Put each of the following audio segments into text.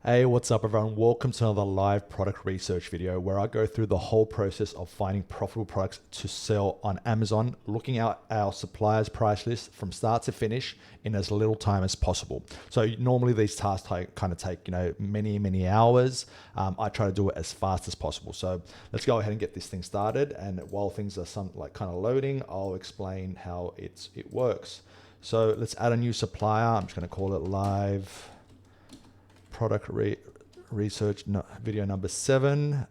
Hey, what's up everyone? Welcome to another live product research video where I go through the whole process of finding profitable products to sell on Amazon, looking at our suppliers' price list from start to finish in as little time as possible. So normally these tasks kind of take, many hours. I try to do it as fast as possible. So let's go ahead and get this thing started. And while things are kind of loading, I'll explain how it works. So let's add a new supplier. I'm just going to call it live product research video number 7.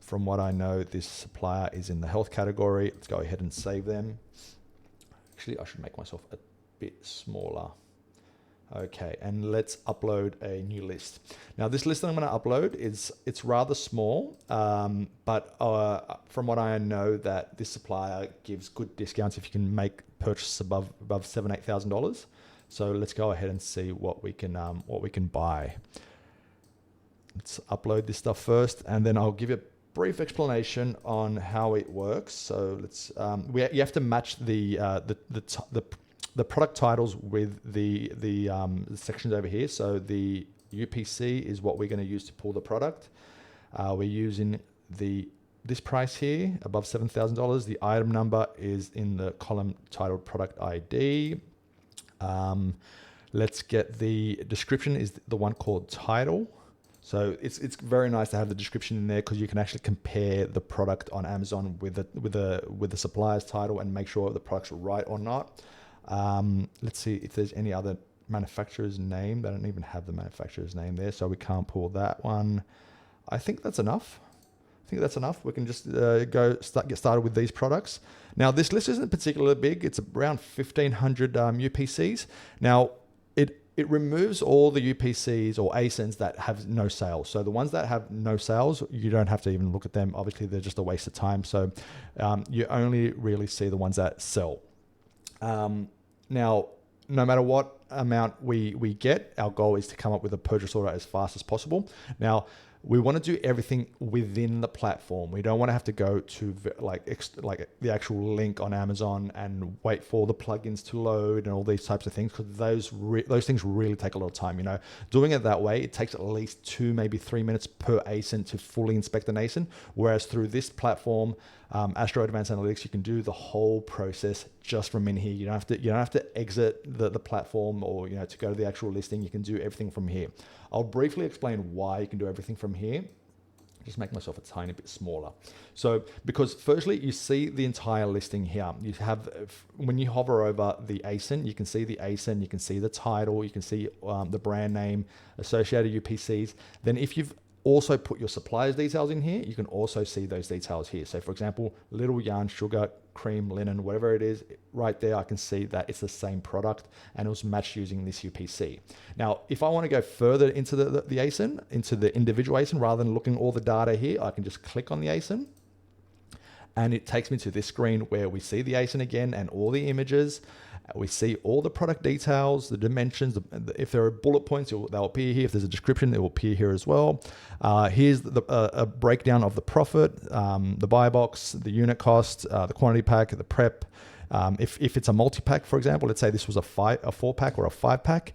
From what I know, this supplier is in the health category. Let's go ahead and save them. Actually, I should make myself a bit smaller. Okay, and let's upload a new list. Now, this list that I'm going to upload it's rather small, but from what I know, that this supplier gives good discounts if you can make purchases above $7,000-8,000. So let's go ahead and see what we can buy. Let's upload this stuff first, and then I'll give you a brief explanation on how it works. So let's you have to match the product titles with the sections over here. So the UPC is what we're going to use to pull the product. We're using this price here above $7,000. The item number is in the column titled product ID. Let's get the description is the one called title. So it's very nice to have the description in there because you can actually compare the product on Amazon with the supplier's title and make sure the product's right or not. Let's see if there's any other manufacturer's name. They don't even have the manufacturer's name there, so we can't pull that one. I think that's enough. We can just get started with these products. Now, this list isn't particularly big. It's around 1,500 UPCs. Now, it removes all the UPCs or ASINs that have no sales. So the ones that have no sales, you don't have to even look at them. Obviously, they're just a waste of time. So you only really see the ones that sell. Now, no matter what amount we get, our goal is to come up with a purchase order as fast as possible. Now, we want to do everything within the platform. We don't want to have to go to like the actual link on Amazon and wait for the plugins to load and all these types of things, because those things really take a lot of time. Doing it that way, it takes at least 2, maybe 3 minutes per ASIN to fully inspect an ASIN. Whereas through this platform, Astro Advanced Analytics, you can do the whole process just from in here. You don't have to exit the platform or to go to the actual listing. You can do everything from here. I'll briefly explain why you can do everything from here. Just make myself a tiny bit smaller. So, because firstly, you see the entire listing here. You have, when you hover over the ASIN, you can see the ASIN, you can see the title, you can see the brand name, associated UPCs. Then if you've also put your supplier's details in here, you can also see those details here. So for example, little yarn, sugar, cream, linen, whatever it is, right there, I can see that it's the same product and it was matched using this UPC. Now, if I want to go further into the ASIN, into the individual ASIN, rather than looking all the data here, I can just click on the ASIN and it takes me to this screen where we see the ASIN again and all the images. We see all the product details, the dimensions. If there are bullet points, they'll appear here. If there's a description, it will appear here as well. Here's a breakdown of the profit, the buy box, the unit cost, the quantity pack, the prep. If it's a multi-pack, for example, let's say this was a 4-pack or a 5-pack,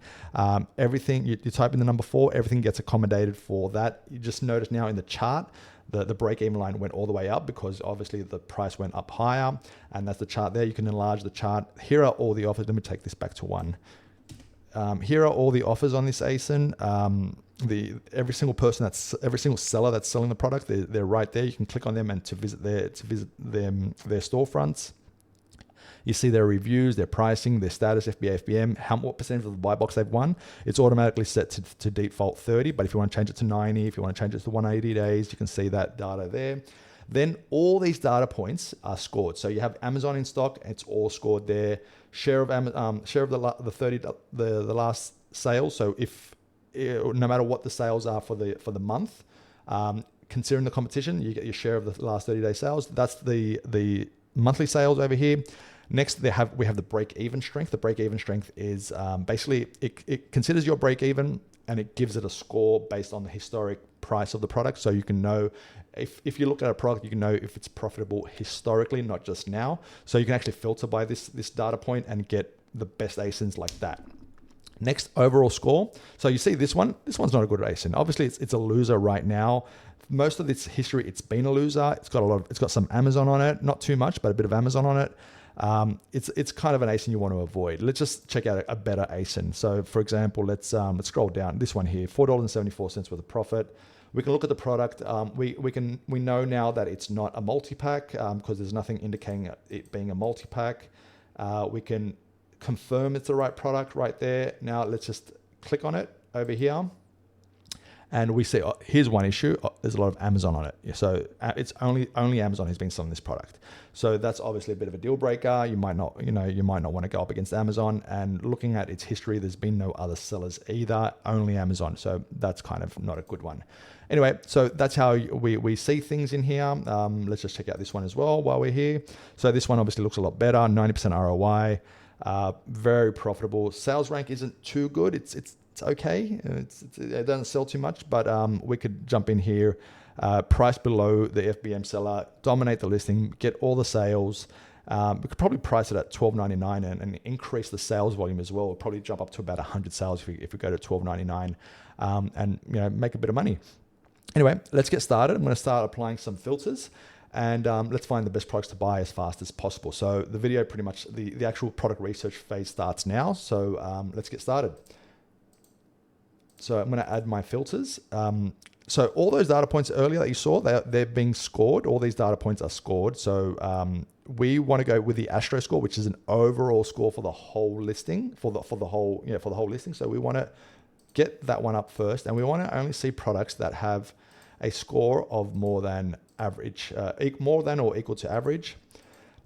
everything, you type in the number 4, everything gets accommodated for that. You just notice now in the chart, the break-even line went all the way up because obviously the price went up higher, and that's the chart there. You can enlarge the chart. Here are all the offers. Let me take this back to 1. Here are all the offers on this ASIN. Every single seller that's selling the product, they're right there. You can click on them and to visit their storefronts. You see their reviews, their pricing, their status, FBA, FBM, what percentage of the buy box they've won. It's automatically set to default 30, but if you want to change it to 90, if you want to change it to 180 days, you can see that data there. Then all these data points are scored. So you have Amazon in stock, it's all scored there. Share of the last sales. So no matter what the sales are for the month, considering the competition, you get your share of the last 30-day sales. That's the monthly sales over here. Next, we have the break-even strength. The break-even strength is basically it considers your break-even and it gives it a score based on the historic price of the product. So you can know if you look at a product, you can know if it's profitable historically, not just now. So you can actually filter by this data point and get the best ASINs like that. Next, overall score. So you see this one's not a good ASIN. Obviously it's a loser right now. Most of its history, it's been a loser. It's got some Amazon on it, not too much, but a bit of Amazon on it. It's kind of an ASIN you want to avoid. Let's just check out a better ASIN. So for example, let's scroll down. This one here, $4.74 worth of profit. We can look at the product. We know now that it's not a multi-pack because there's nothing indicating it being a multi-pack. We can confirm it's the right product right there. Now let's just click on it over here. And we see, here's one issue. There's a lot of Amazon on it. So it's only Amazon who's been selling this product. So that's obviously a bit of a deal breaker. You might not want to go up against Amazon. And looking at its history, there's been no other sellers either, only Amazon. So that's kind of not a good one. Anyway, so that's how we see things in here. Let's just check out this one as well while we're here. So this one obviously looks a lot better, 90% ROI, very profitable. Sales rank isn't too good. It's okay. It doesn't sell too much, but we could jump in here, price below the FBM seller, dominate the listing, get all the sales. We could probably price it at $12.99 and increase the sales volume as well. We'll probably jump up to about 100 sales if we go to $12.99 and make a bit of money. Anyway, let's get started. I'm going to start applying some filters and let's find the best products to buy as fast as possible. So the video pretty much, the actual product research phase starts now. So let's get started. So I'm going to add my filters. So all those data points earlier that you saw, they're being scored. All these data points are scored. So we want to go with the Astro score, which is an overall score for the whole listing, for the whole listing. So we want to get that one up first, and we want to only see products that have a score of more than average, more than or equal to average.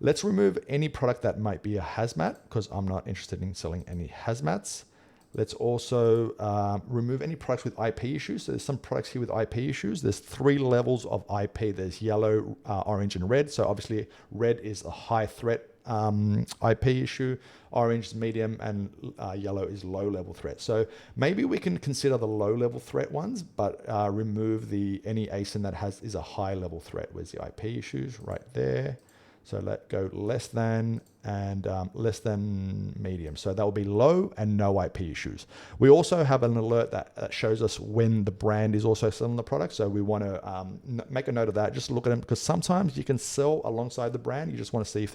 Let's remove any product that might be a hazmat because I'm not interested in selling any hazmats. Let's also remove any products with IP issues. So there's some products here with IP issues. There's 3 levels of IP. There's yellow, orange, and red. So obviously red is a high threat IP issue. Orange is medium, and yellow is low level threat. So maybe we can consider the low level threat ones, but remove any ASIN that is a high level threat. Where's the IP issues? Right there. So let go less than and less than medium. So that will be low and no IP issues. We also have an alert that shows us when the brand is also selling the product. So we want to make a note of that. Just look at them because sometimes you can sell alongside the brand. You just want to see if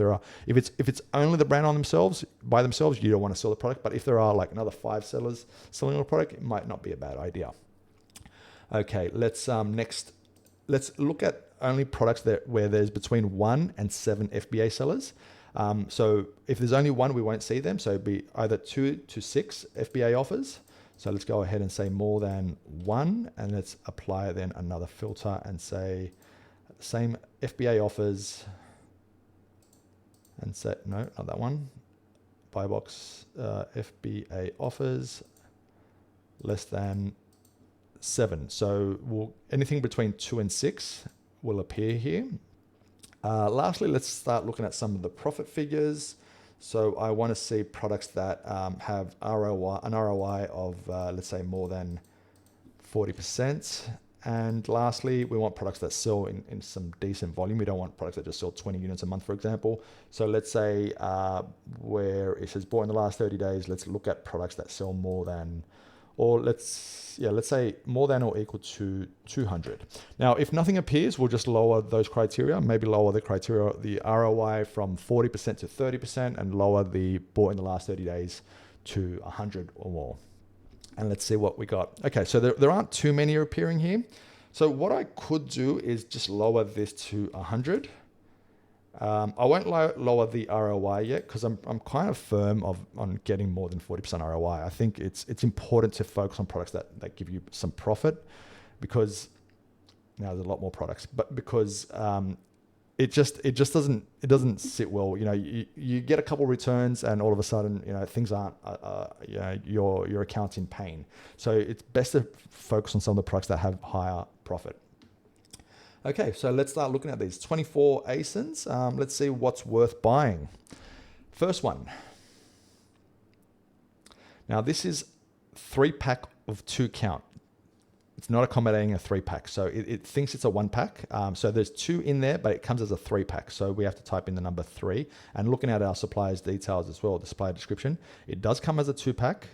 it's only the brand by themselves, you don't want to sell the product. But if there are like another 5 sellers selling the product, it might not be a bad idea. Okay, let's look at only products where there's between 1 and 7 FBA sellers. So if there's only 1, we won't see them. So it'd be either 2 to 6 FBA offers. So let's go ahead and say more than 1, and let's apply then another filter and say same FBA offers and set, no, not that one. Buy box FBA offers less than 7. So anything between 2 and 6 will appear here. Lastly, let's start looking at some of the profit figures. So I want to see products that have an ROI of, let's say, more than 40%. And lastly, we want products that sell in some decent volume. We don't want products that just sell 20 units a month, for example. So let's say where it says bought in the last 30 days, let's look at products that sell more than, or let's say more than or equal to 200. Now, if nothing appears, we'll just lower those criteria, maybe lower the criteria, the ROI from 40% to 30% and lower the bought in the last 30 days to 100 or more. And let's see what we got. Okay, so there aren't too many appearing here. So what I could do is just lower this to 100. I won't lower the ROI yet because I'm kind of firm on getting more than 40% ROI. I think it's important to focus on products that give you some profit because now there's a lot more products, but because it just doesn't sit well. You get a couple returns and all of a sudden things aren't your account's in pain. So it's best to focus on some of the products that have higher profit. Okay, so let's start looking at these 24 ASINs. Let's see what's worth buying. First one. Now this is 3-pack of 2 count. It's not accommodating a 3-pack. So it thinks it's a 1-pack. So there's 2 in there, but it comes as a 3-pack. So we have to type in the number 3. And looking at our supplier's details as well, the supplier description, it does come as a 2-pack.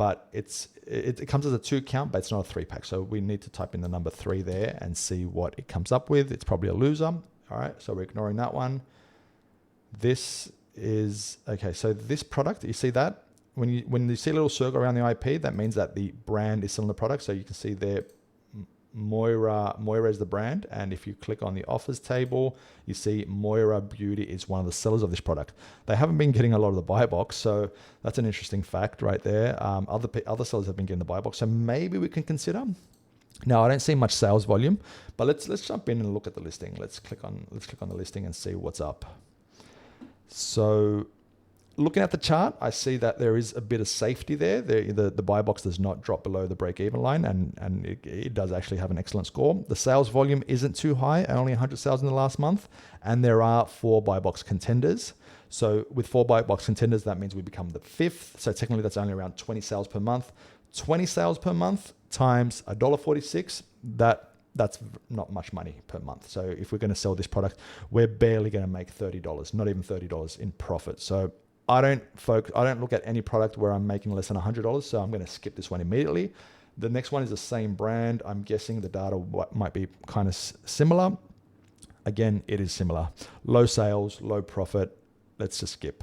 but it comes as a 2 count, but it's not a 3-pack. So we need to type in the number 3 there and see what it comes up with. It's probably a loser. All right, so we're ignoring that one. This is, okay, so this product, you see that? When you see a little circle around the IP, that means that the brand is still in the product. So you can see there, Moira is the brand. And if you click on the offers table, you see Moira Beauty is one of the sellers of this product. They haven't been getting a lot of the buy box. So that's an interesting fact right there. Other sellers have been getting the buy box. So maybe we can consider. Now, I don't see much sales volume, but let's jump in and look at the listing. Let's click on the listing and see what's up. So looking at the chart, I see that there is a bit of safety there. The buy box does not drop below the break-even line, and it does actually have an excellent score. The sales volume isn't too high, only 100 sales in the last month, and there are 4 buy box contenders. So with 4 buy box contenders, that means we become the 5th. So technically, that's only around 20 sales per month. 20 sales per month times $1.46, that's not much money per month. So if we're going to sell this product, we're barely going to make $30, not even $30 in profit. So I don't look at any product where I'm making less than $100. So I'm going to skip this one immediately. The next one is the same brand. I'm guessing the data might be kind of similar. Again, it is similar. Low sales, low profit. Let's just skip.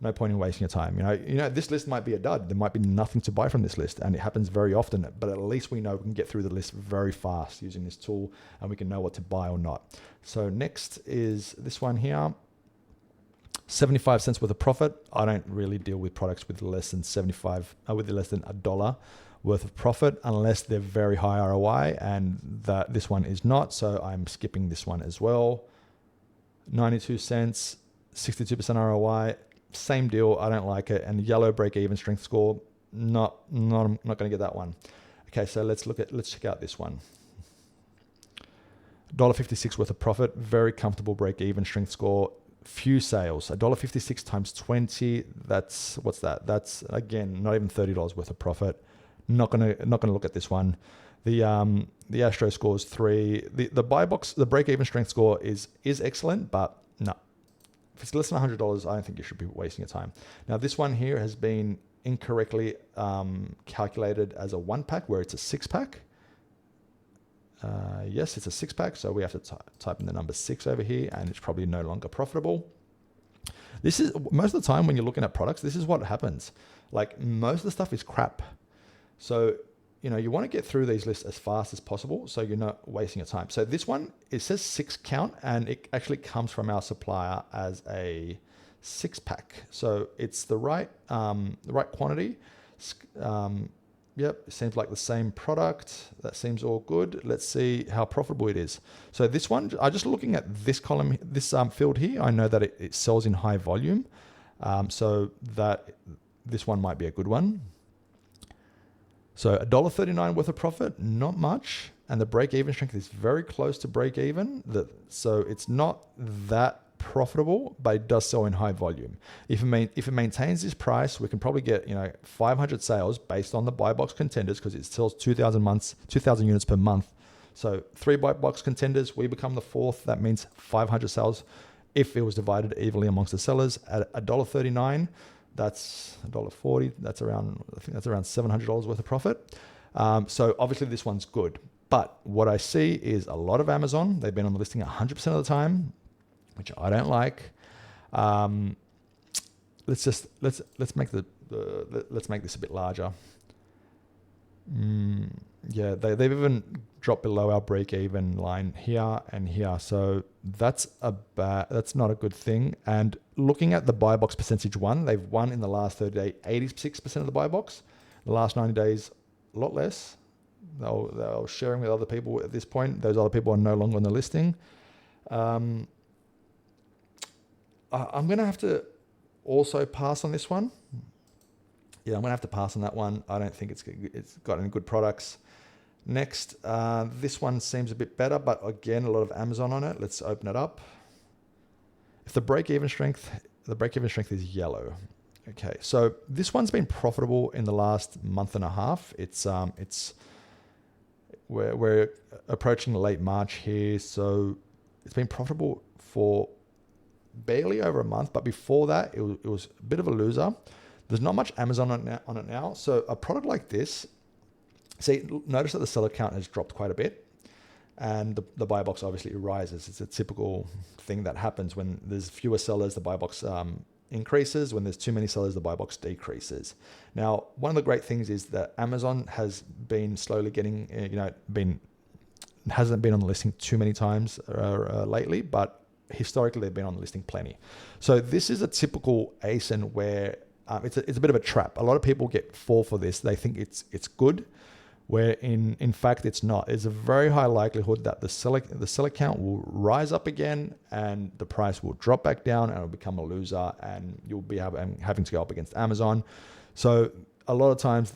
No point in wasting your time. You know, this list might be a dud. There might be nothing to buy from this list, and it happens very often, but at least we know we can get through the list very fast using this tool, and we can know what to buy or not. So next is this one here. 75 cents worth of profit. I don't really deal with products with less than $1 worth of profit unless they're very high ROI, and this one is not, so I'm skipping this one as well. 92 cents, 62% ROI. Same deal. I don't like it. And yellow break-even strength score. I'm not going to get that one. Okay, so let's check out this one. $1.56 worth of profit. Very comfortable break-even strength score. Few sales. $1.56 times 20. What's that? That's again not even $30 worth of profit. Not gonna look at this one. The Astro score is 3. The buy box, the break-even strength score is excellent, but no. If it's less than $100, I don't think you should be wasting your time. Now, this one here has been incorrectly calculated as a 1-pack, where it's a 6-pack. Yes, it's a 6-pack, so we have to type in the number 6 over here, and it's probably no longer profitable. This is most of the time when you're looking at products, this is what happens. Like, most of the stuff is crap. So, you want to get through these lists as fast as possible so you're not wasting your time. So this one, it says 6 count, and it actually comes from our supplier as a 6-pack. So it's the right quantity. Yep, it seems like the same product. That seems all good. Let's see how profitable it is. So this one, I'm just looking at this column, this field here. I know that it sells in high volume, so that this one might be a good one. So $1.39 worth of profit, not much, and the break-even strength is very close to break-even. So it's not that profitable, but it does sell in high volume. If it maintains this price, we can probably get 500 sales based on the buy box contenders, because it sells 2,000 units per month. So 3 buy box contenders, we become the 4th. That means 500 sales if it was divided evenly amongst the sellers at $1.39. That's $1.40. I think that's around $700 worth of profit. So obviously this one's good. But what I see is a lot of Amazon. They've been on the listing 100% of the time, which I don't like. Let's make this a bit larger. Yeah, they've even dropped below our break-even line here and here. So that's not a good thing. And looking at the buy box percentage won, they've won in the last 30 days 86% of the buy box. The last 90 days, a lot less. They're sharing with other people at this point. Those other people are no longer on the listing. I'm going to have to also pass on this one. Yeah, I'm going to have to pass on that one. I don't think it's got any good products. Next, this one seems a bit better, but again, a lot of Amazon on it. Let's open it up. If the break-even strength is yellow. Okay, so this one's been profitable in the last month and a half. We're approaching late March here, so it's been profitable for barely over a month, but before that, it was a bit of a loser. There's not much Amazon on it now. So a product like this, see, notice that the seller count has dropped quite a bit, and the buy box obviously rises. It's a typical thing that happens when there's fewer sellers. The buy box increases. When there's too many sellers, the buy box decreases. Now, one of the great things is that Amazon has been slowly getting, hasn't been on the listing too many times lately, but historically they've been on the listing plenty. So this is a typical ASIN where it's a bit of a trap. A lot of people fall for this. They think it's good, where in fact it's not. There's a very high likelihood that the seller count will rise up again and the price will drop back down and it'll become a loser, and you'll be having to go up against Amazon. So a lot of times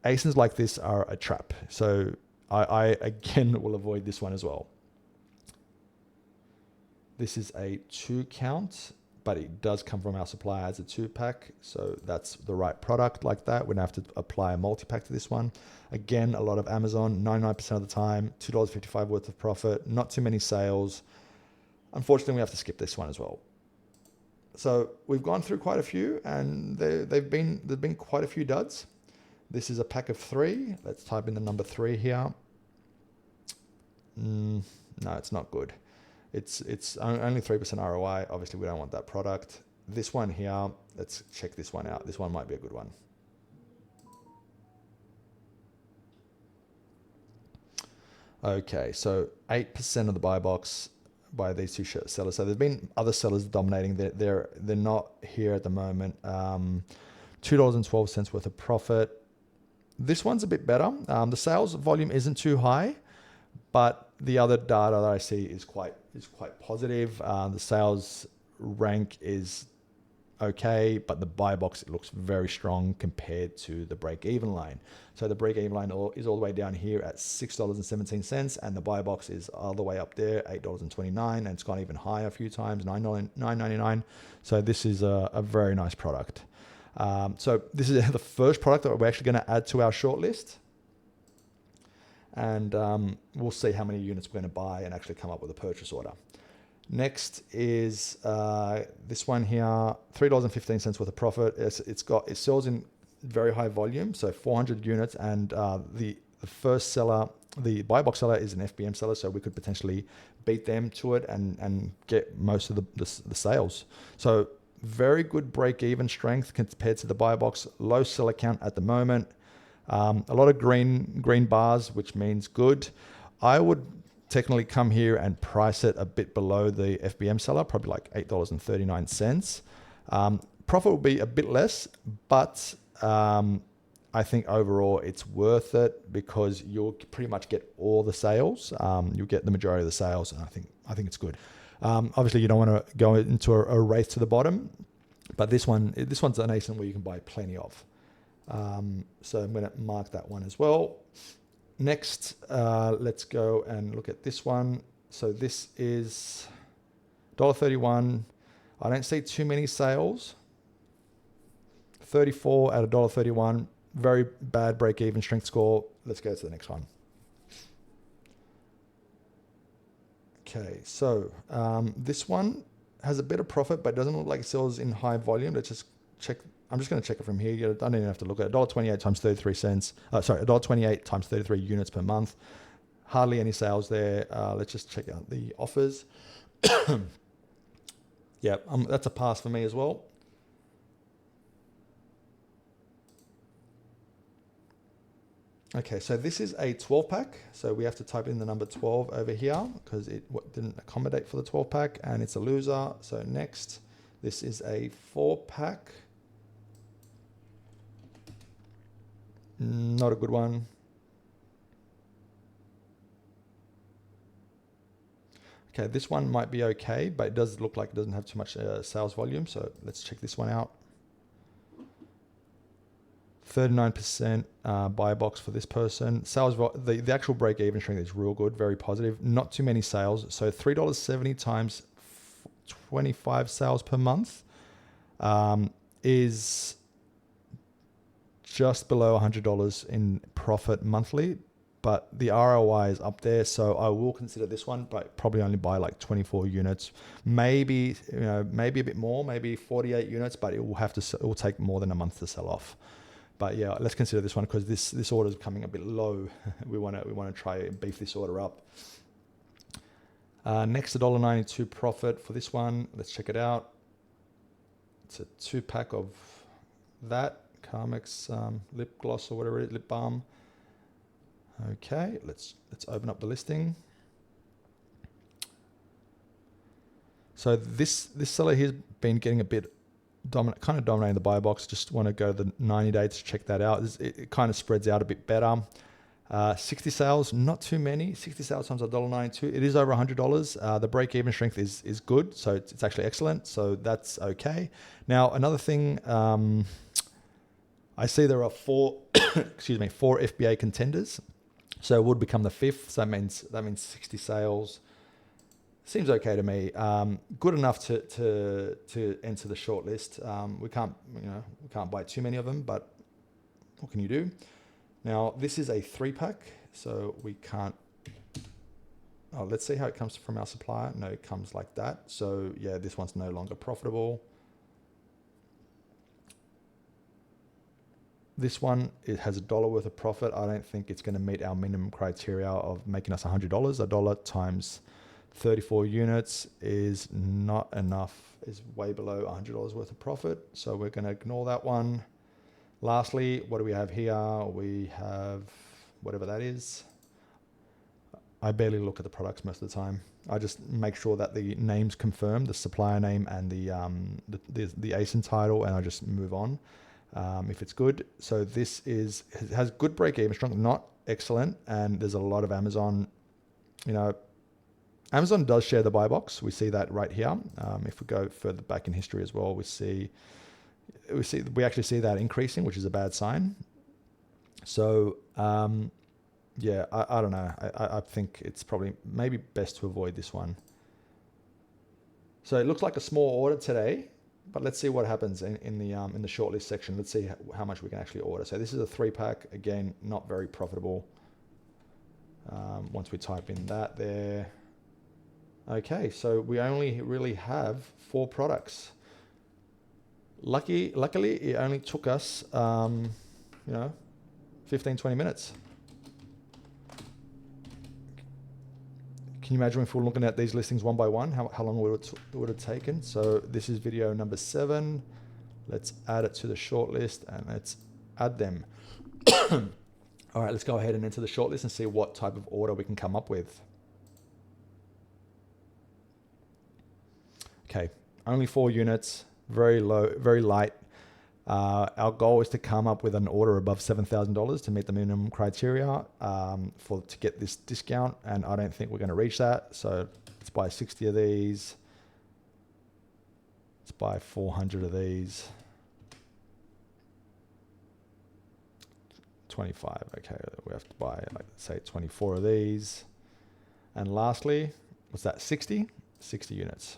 ASINs like this are a trap. So I again will avoid this one as well. This is a 2 count, but it does come from our supplier as a 2-pack. So that's the right product like that. We're gonna have to apply a multi-pack to this one. Again, a lot of Amazon, 99% of the time, $2.55 worth of profit, not too many sales. Unfortunately, we have to skip this one as well. So we've gone through quite a few, and there've been quite a few duds. This is a pack of 3. Let's type in the number 3 here. No, it's not good. It's only 3% ROI. Obviously, we don't want that product. This one here, let's check this one out. This one might be a good one. Okay, so 8% of the buy box by these two sellers. So there's been other sellers dominating. They're not here at the moment. $2.12 worth of profit. This one's a bit better. The sales volume isn't too high, but the other data that I see is quite positive. The sales rank is okay, but the buy box, it looks very strong compared to the break-even line. So the break-even line is all the way down here at $6.17, and the buy box is all the way up there, $8.29, and it's gone even higher a few times, $9.99. So this is a very nice product. So this is the first product that we're actually going to add to our shortlist. And we'll see how many units we're going to buy and actually come up with a purchase order. Next is this one here, $3.15 worth of profit. It sells in very high volume, so 400 units, and the first seller, the buy box seller, is an FBM seller, so we could potentially beat them to it and get most of the sales. So very good break-even strength compared to the buy box. Low seller count at the moment. A lot of green bars, which means good. I would technically come here and price it a bit below the FBM seller, probably like $8.39. Profit will be a bit less, but I think overall it's worth it because you'll pretty much get all the sales. You'll get the majority of the sales, and I think it's good. Obviously, you don't want to go into a race to the bottom, but this one's an ASIN where you can buy plenty of. So I'm going to mark that one as well. Next, let's go and look at this one. So this is $1.31. I don't see too many sales. 34 at $1.31. Very bad break-even strength score. Let's go to the next one. Okay, so this one has a bit of profit, but it doesn't look like it sells in high volume. Let's just check. I'm just going to check it from here. You don't even have to look at it. $1.28 times 33 cents. $1.28 times 33 units per month. Hardly any sales there. Let's just check out the offers. Yeah, that's a pass for me as well. Okay, so this is a 12-pack. So we have to type in the number 12 over here because it didn't accommodate for the 12-pack, and it's a loser. So next, this is a 4-pack. Not a good one. Okay, this one might be okay, but it does look like it doesn't have too much sales volume. So let's check this one out. 39% buy box for this person. Sales, the actual break-even strength is real good, very positive. Not too many sales. So $3.70 times 25 sales per month is just below $100 in profit monthly. but the ROI is up there. So I will consider this one, but probably only buy like 24 units, maybe, maybe a bit more, maybe 48 units, but it will take more than a month to sell off. But yeah, let's consider this one because this order is coming a bit low. we want to try and beef this order up. Next, $1.92 profit for this one. Let's check it out. It's a 2-pack of that Carmex lip gloss or whatever it is, lip balm. Okay, let's open up the listing. So this seller here's been getting a bit kind of dominating the buy box. Just want to go to the 90 days to check that out. It kind of spreads out a bit better. 60 sales, not too many. 60 sales times $1.92. It is over $100. The break-even strength is good, so it's actually excellent. So that's okay. Now another thing, I see there are four FBA contenders. So it would become the 5th. So that means 60 sales. Seems okay to me. Good enough to enter the shortlist. We can't buy too many of them, but what can you do? Now this is a 3-pack, so we can't. Oh, let's see how it comes from our supplier. No, it comes like that. So yeah, this one's no longer profitable. This one, it has $1 worth of profit. I don't think it's going to meet our minimum criteria of making us $100. $1 times 34 units is not enough, is way below $100 worth of profit. So we're going to ignore that one. Lastly, what do we have here? We have whatever that is. I barely look at the products most of the time. I just make sure that the name's confirmed, the supplier name and the ASIN title, and I just move on if it's good. So this has good break-even strength, not excellent, and there's a lot of Amazon. Amazon does share the buy box. We see that right here. If we go further back in history as well, we actually see that increasing, which is a bad sign. So yeah, I don't know. I think it's probably maybe best to avoid this one. So it looks like a small order today, but let's see what happens in the shortlist section. Let's see how much we can actually order. So this is a 3-pack. Again, not very profitable. Once we type in that there. Okay, so we only really have 4 products. Luckily, it only took us, 15, 20 minutes. Can you imagine if we're looking at these listings one by one, how long would it would have taken? So this is video number 7. Let's add it to the shortlist and let's add them. All right, let's go ahead and enter the shortlist and see what type of order we can come up with. Okay, only 4 units, very low, very light. Our goal is to come up with an order above $7,000 to meet the minimum criteria to get this discount, and I don't think we're going to reach that. So let's buy 60 of these. Let's buy 400 of these. 25. Okay, we have to buy, like, say 24 of these. And lastly, what's that? 60 units.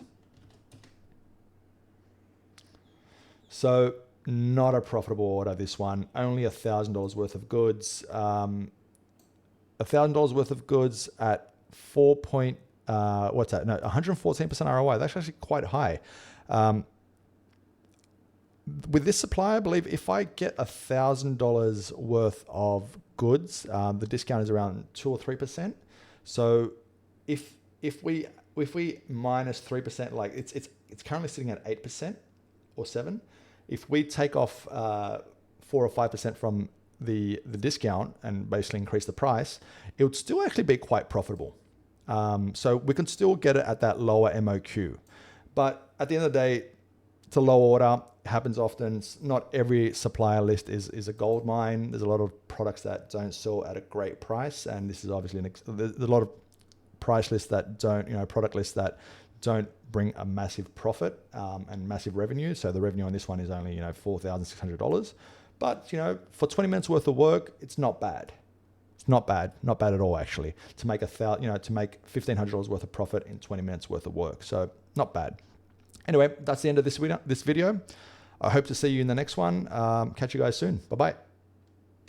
So not a profitable order, this one. Only $1,000 worth of goods. $1,000 worth of goods at 114% ROI. That's actually quite high. With this supplier, I believe if I get $1,000 worth of goods, the discount is around 2 or 3%. So if we minus 3%, like it's currently sitting at 8% or 7%. If we take off 4 or 5% from the discount and basically increase the price, it would still actually be quite profitable. So we can still get it at that lower MOQ. But at the end of the day, it's a low order. It happens often. Not every supplier list is a gold mine. There's a lot of products that don't sell at a great price, and this is obviously there's a lot of price lists that don't, product lists that don't bring a massive profit and massive revenue. So the revenue on this one is only $4,600. But for 20 minutes worth of work, it's not bad. It's not bad at all actually. To make $1,500 worth of profit in 20 minutes worth of work. So not bad. Anyway, that's the end of this video. I hope to see you in the next one. Catch you guys soon. Bye-bye.